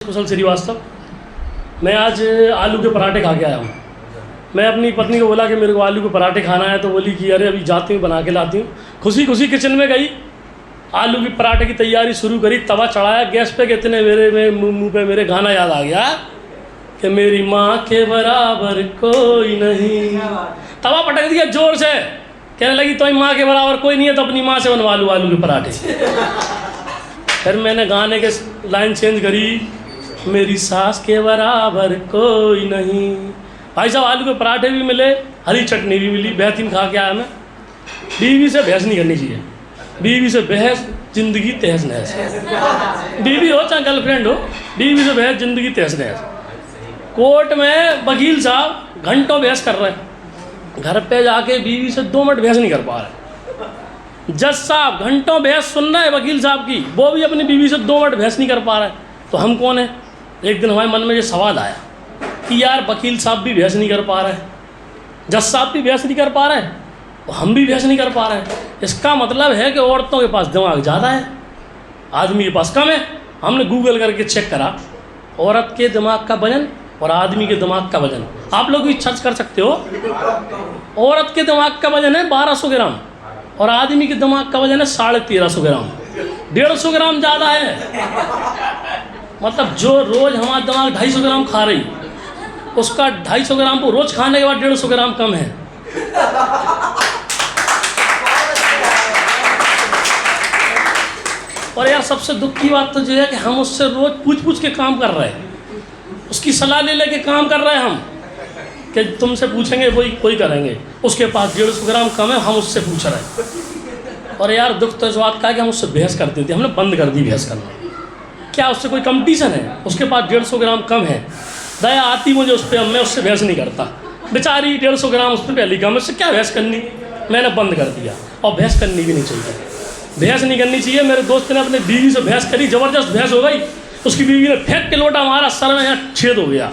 कुशल श्रीवास्तव। मैं आज आलू के पराठे खा के आया हूँ। मैं अपनी पत्नी को बोला कि मेरे को आलू के पराठे खाना है, तो बोली कि अरे अभी जाती हूँ बना के लाती हूँ। खुशी खुशी किचन में गई, आलू की पराठे की तैयारी शुरू करी, तवा चढ़ाया गैस पे, कितने मेरे मुंह पे मेरे गाना याद आ गया कि मेरी माँ के बराबर कोई नहीं। तवा पटक दिया जोर से, कहने लगी तो माँ के बराबर कोई नहीं है तो अपनी माँ से बनवा लूँ आलू के पराठे। फिर मैंने गाने के लाइन चेंज करी, मेरी सास के बराबर कोई नहीं। भाई साहब आलू के पराठे भी मिले, हरी चटनी भी मिली, बेहतरीन खा के आया मैं। बीवी से बहस नहीं करनी चाहिए, बीवी से बहस जिंदगी तहस नहस। बीवी हो चाहे गर्लफ्रेंड हो, बीवी से बहस जिंदगी तहस नहस। कोर्ट में वकील साहब घंटों बहस कर रहे हैं, घर पे जाके बीवी से 2 मिनट बहस नहीं कर पा रहे। जज साहब घंटों बहस सुन रहे हैं वकील साहब की, वो भी अपनी बीवी से 2 मिनट बहस नहीं कर पा रहे, तो हम कौन है। एक दिन हमारे मन में ये सवाल आया कि यार वकील साहब भी बहस नहीं कर पा रहे, जज साहब भी बहस नहीं कर पा रहे, तो हम भी बहस नहीं कर पा रहे। इसका मतलब है कि औरतों के पास दिमाग ज़्यादा है, आदमी के पास कम है। हमने गूगल करके चेक करा, औरत के दिमाग का वजन और आदमी के दिमाग का वजन, आप लोग भी सर्च कर सकते हो। औरत के दिमाग का वजन है 1200 ग्राम और आदमी के दिमाग का वजन है 1350 ग्राम, 150 ग्राम ज़्यादा है। मतलब जो रोज़ हमारा दिमाग 250 ग्राम खा रही, उसका 250 ग्राम को रोज़ खाने के बाद 150 ग्राम कम है। और यार सबसे दुख की बात तो ये है कि हम उससे रोज़ पूछ के काम कर रहे हैं, उसकी सलाह ले के काम कर रहे हैं हम, कि तुमसे पूछेंगे वही कोई करेंगे, उसके पास 150 ग्राम कम है, हम उससे पूछ रहे हैं। और यार दुख तो इस बात का है कि हम उससे बहस करते थे, हमने बंद कर दी बहस करना। क्या उससे कोई कंपटीशन है, उसके पास 150 ग्राम कम है, दया आती मुझे उस पर, मैं उससे बहस नहीं करता। बेचारी 150 ग्राम उस पर पहले कम, उससे क्या बहस करनी, मैंने बंद कर दिया। और बहस करनी भी नहीं चाहिए, बहस नहीं करनी चाहिए। मेरे दोस्त ने अपने बीवी से बहस करी, ज़बरदस्त बहस हो गई, उसकी बीवी ने फेंक के लोटा मारा, सर में यहाँ छेद हो गया,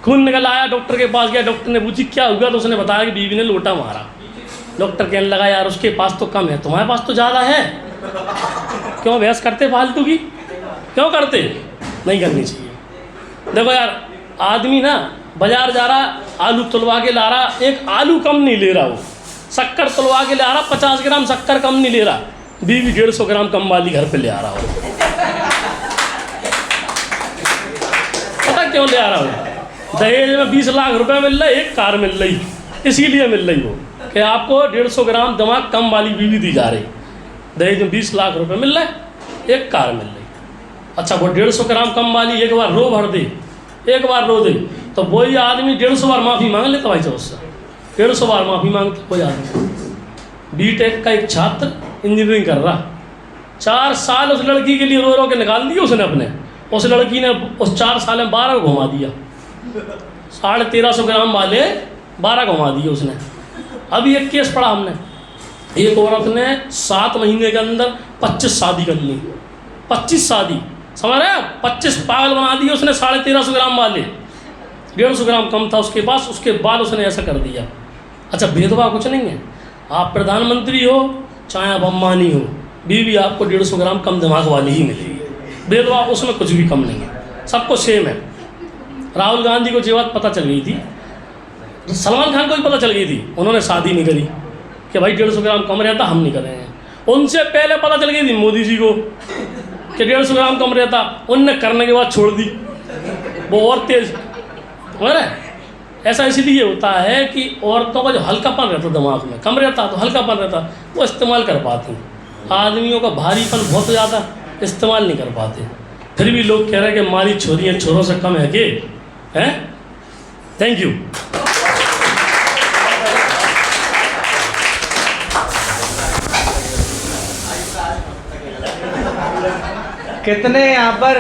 खून निकल आया। डॉक्टर के पास गया, डॉक्टर ने पूछी क्या हुआ, तो उसने बताया कि बीवी ने लोटा मारा। डॉक्टर कहने लगा यार उसके पास तो कम है, तुम्हारे पास तो ज़्यादा है, क्यों बहस करते फालतू की, क्यों करते, नहीं करनी चाहिए। देखो यार आदमी ना बाजार जा रहा, आलू तुलवा के ला रहा, एक आलू कम नहीं ले रहा, वो शक्कर तुलवा के ला रहा, 50 ग्राम शक्कर कम नहीं ले रहा, बीवी 150 ग्राम कम वाली घर पे ले आ रहा हो। पता क्यों ले आ रहा हो, दहेज में 20 लाख रुपए मिल रहा है, एक कार मिल रही, इसीलिए मिल रही हो कि आपको 150 ग्राम दिमाग कम वाली बीवी दी जा रही। दहेज में 20 लाख रुपए मिल रहा है, एक कार मिल रही। अच्छा वो 150 ग्राम कम वाली एक बार रो भर दे, एक बार रो दे, तो वही आदमी 150 बार माफ़ी मांग लेता भाई साहब उससे, 150 बार माफ़ी मांगता कोई आदमी। बीटेक का एक छात्र इंजीनियरिंग कर रहा, 4 साल उस लड़की के लिए रो के निकाल दिए उसने अपने, उस लड़की ने उस 4 साल में 12 को घुमा दिया, 1350 ग्राम वाले 12 घुमा दिए उसने। अभी एक केस पढ़ा हमने, एक औरत ने 7 महीने के अंदर 25 शादी कर ली, 25 शादी, समझ रहे हैं, 25 पागल बना दिए उसने 1350 ग्राम वाले, 150 ग्राम कम था उसके पास, उसके बाद उसने ऐसा कर दिया। अच्छा भेदभाव कुछ नहीं है, आप प्रधानमंत्री हो चाहे आप अंबानी हो, बीवी आपको 150 ग्राम कम दिमाग वाली ही मिलेगी, भेदभाव उसमें कुछ भी कम नहीं है, सबको सेम है। राहुल गांधी को ये बात पता चल गई थी, सलमान खान को भी पता चल गई थी, उन्होंने शादी नहीं करी कि भाई 150 ग्राम कम रहता हम नहीं करेंगे। उनसे पहले पता चल गई थी मोदी जी को कि 150 ग्राम कम रहता, उनने करने के बाद छोड़ दी, वो और तेज हो रहा है। ऐसा इसलिए होता है कि औरतों का जो हल्कापन रहता दिमाग में कम रहता, तो हल्कापन रहता वो इस्तेमाल कर पाती, आदमियों का भारीपन बहुत ज़्यादा इस्तेमाल नहीं कर पाते। फिर भी लोग कह रहे हैं कि हमारी छोरियाँ छोरों से कम है कि हैं। Thank you. कितने यहाँ पर